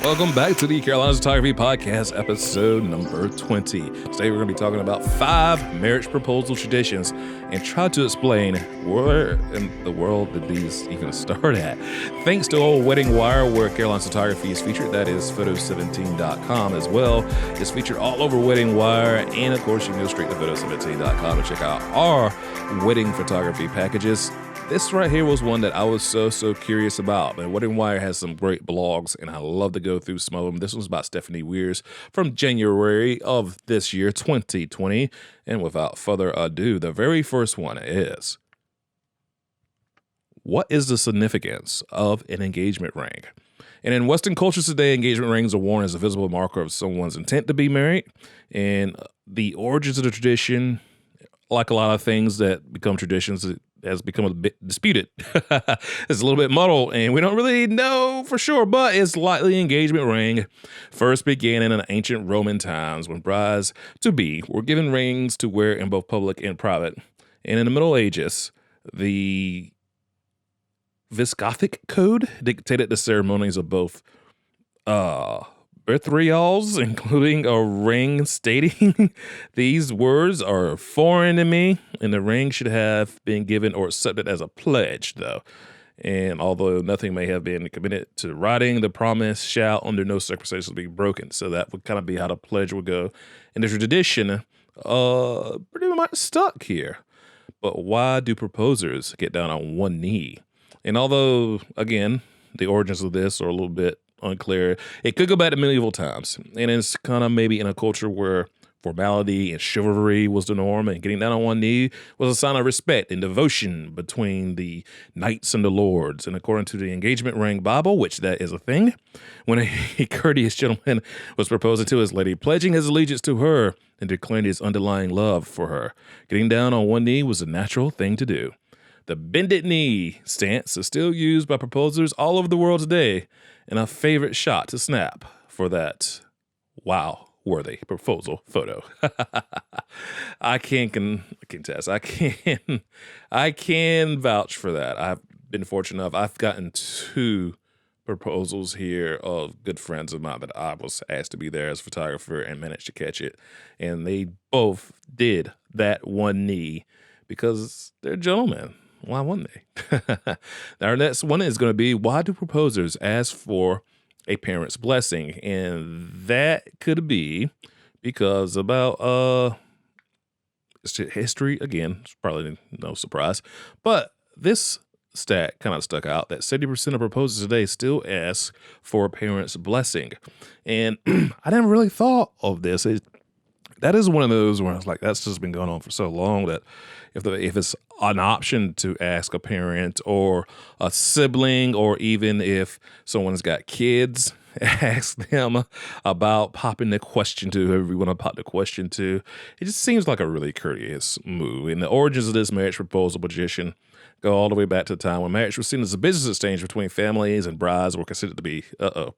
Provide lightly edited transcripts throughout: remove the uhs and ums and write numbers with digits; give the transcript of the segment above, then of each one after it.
Welcome back to the Carolina Photography Podcast, episode number 20. Today we're going to be talking about 5 marriage proposal traditions and try to explain where in the world did these even start at. Thanks to Old Wedding Wire, where Carolina Photography is featured. That is photo17.com as well. It's featured all over Wedding Wire, and of course you can go straight to photo17.com and check out our wedding photography packages. This right here was one that I was so curious about. And Wedding Wire has some great blogs, and I love to go through some of them. This one's about Stephanie Weirs from January of this year, 2020. And without further ado, the very first one is, what is the significance of an engagement ring? And in Western cultures today, engagement rings are worn as a visible marker of someone's intent to be married. And the origins of the tradition, like a lot of things that become traditions, has become a bit disputed. It's a little bit muddled, and we don't really know for sure, but it's likely engagement ring first began in ancient Roman times when brides-to-be were given rings to wear in both public and private. And in the Middle Ages, the Visigothic code dictated the ceremonies of both betrothals, including a ring stating these words are foreign to me, and the ring should have been given or accepted as a pledge, though. And although nothing may have been committed to writing, the promise shall under no circumstances be broken. So that would kind of be how the pledge would go. And the tradition pretty much stuck here. But why do proposers get down on one knee? And although, again, the origins of this are a little bit unclear, it could go back to medieval times, and it's kind of maybe in a culture where formality and chivalry was the norm, and getting down on one knee was a sign of respect and devotion between the knights and the lords. And according to the engagement ring Bible, which that is a thing, when a courteous gentleman was proposing to his lady, pledging his allegiance to her and declaring his underlying love for her, getting down on one knee was a natural thing to do. The bended knee stance is still used by proposers all over the world today, and a favorite shot to snap for that wow-worthy proposal photo. I can vouch for that. I've been fortunate enough. I've gotten 2 proposals here of good friends of mine that I was asked to be there as a photographer and managed to catch it. And they both did that one knee because they're gentlemen. Why wouldn't they? Our next one is going to be, why do proposers ask for a parent's blessing? And that could be because about history. Again, it's probably no surprise. But this stat kind of stuck out that 70% of proposers today still ask for a parent's blessing. And I never really thought of this. That is one of those where I was like, that's just been going on for so long that if it's an option to ask a parent or a sibling, or even if someone's got kids, ask them about popping the question to whoever you want to pop the question to. It just seems like a really courteous move. And the origins of this marriage proposal tradition go all the way back to the time when marriage was seen as a business exchange between families, and brides were considered to be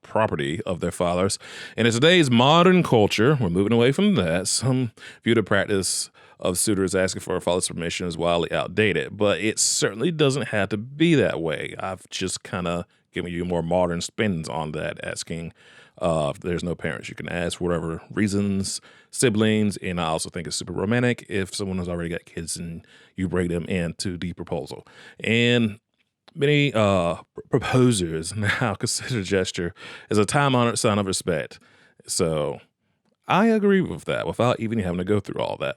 property of their fathers. And in today's modern culture, we're moving away from that. Some view the practice of suitors asking for a father's permission is wildly outdated, but it certainly doesn't have to be that way. I've just kind of given you more modern spins on that, asking if there's no parents. You can ask for whatever reasons, siblings, and I also think it's super romantic if someone has already got kids and you bring them into the proposal. And many proposers now consider the gesture as a time-honored sign of respect. So I agree with that without even having to go through all that.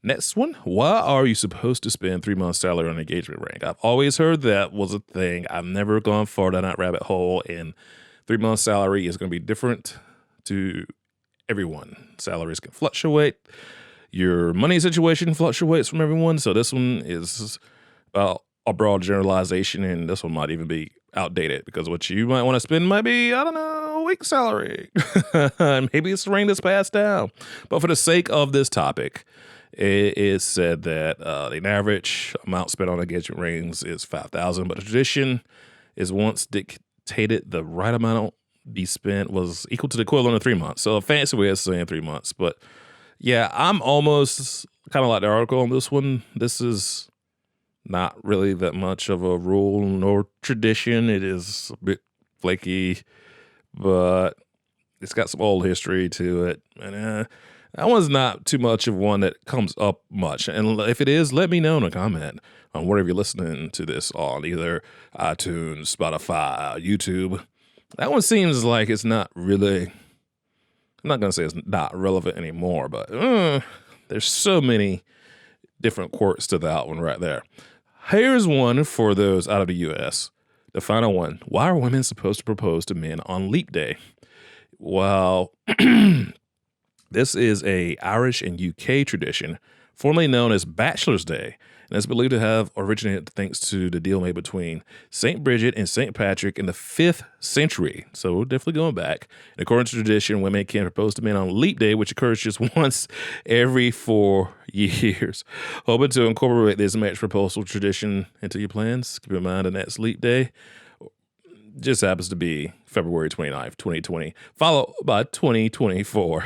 Next one, why are you supposed to spend 3 months' salary on an engagement ring? I've always heard that was a thing. I've never gone far down that rabbit hole, and 3 months' salary is going to be different to everyone. Salaries can fluctuate. Your money situation fluctuates from everyone, so this one is about a broad generalization, and this one might even be outdated because what you might want to spend might be, I don't know, a week's salary. Maybe it's the ring that's passed down. But for the sake of this topic, it is said that the average amount spent on engagement rings is $5,000, but the tradition is once dictated the right amount be spent was equal to the equivalent of 3 months. So a fancy way of saying 3 months. But yeah, I'm almost kind of like the article on this one. This is not really that much of a rule nor tradition. It is a bit flaky, but it's got some old history to it. And that one's not too much of one that comes up much. And if it is, let me know in a comment on whatever you're listening to this on, either iTunes, Spotify, YouTube. That one seems like it's not really, I'm not going to say it's not relevant anymore, but there's so many different quirks to that one right there. Here's one for those out of the U.S. The final one. Why are women supposed to propose to men on leap day? Well, this is a Irish and UK tradition, formerly known as Bachelor's Day, and it's believed to have originated thanks to the deal made between St. Bridget and St. Patrick in the 5th century. So we're definitely going back. And according to tradition, women can propose to men on leap day, which occurs just once every 4 years. Hoping to incorporate this marriage proposal tradition into your plans, keep in mind the next leap day just happens to be February 29th, 2020, followed by 2024.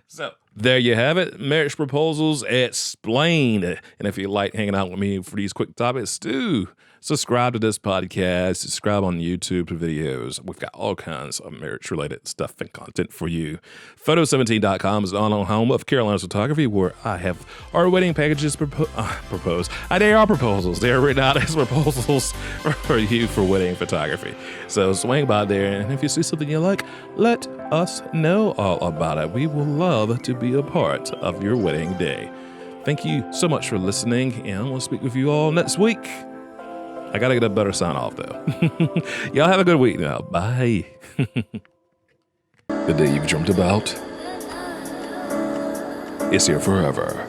So there you have it. Marriage proposals explained. And if you like hanging out with me for these quick topics, do subscribe to this podcast. Subscribe on YouTube to videos. We've got all kinds of marriage-related stuff and content for you. Photo17.com is the online home of Carolina's photography, where I have our wedding packages proposed. They are proposals. They are written out as proposals for you for wedding photography. So swing by there, and if you see something you like, let us know all about it. We will love to be a part of your wedding day. Thank you so much for listening, and we'll speak with you all next week. I gotta get a better sign off though. Y'all have a good week now. Bye. The day you've dreamt about is here forever.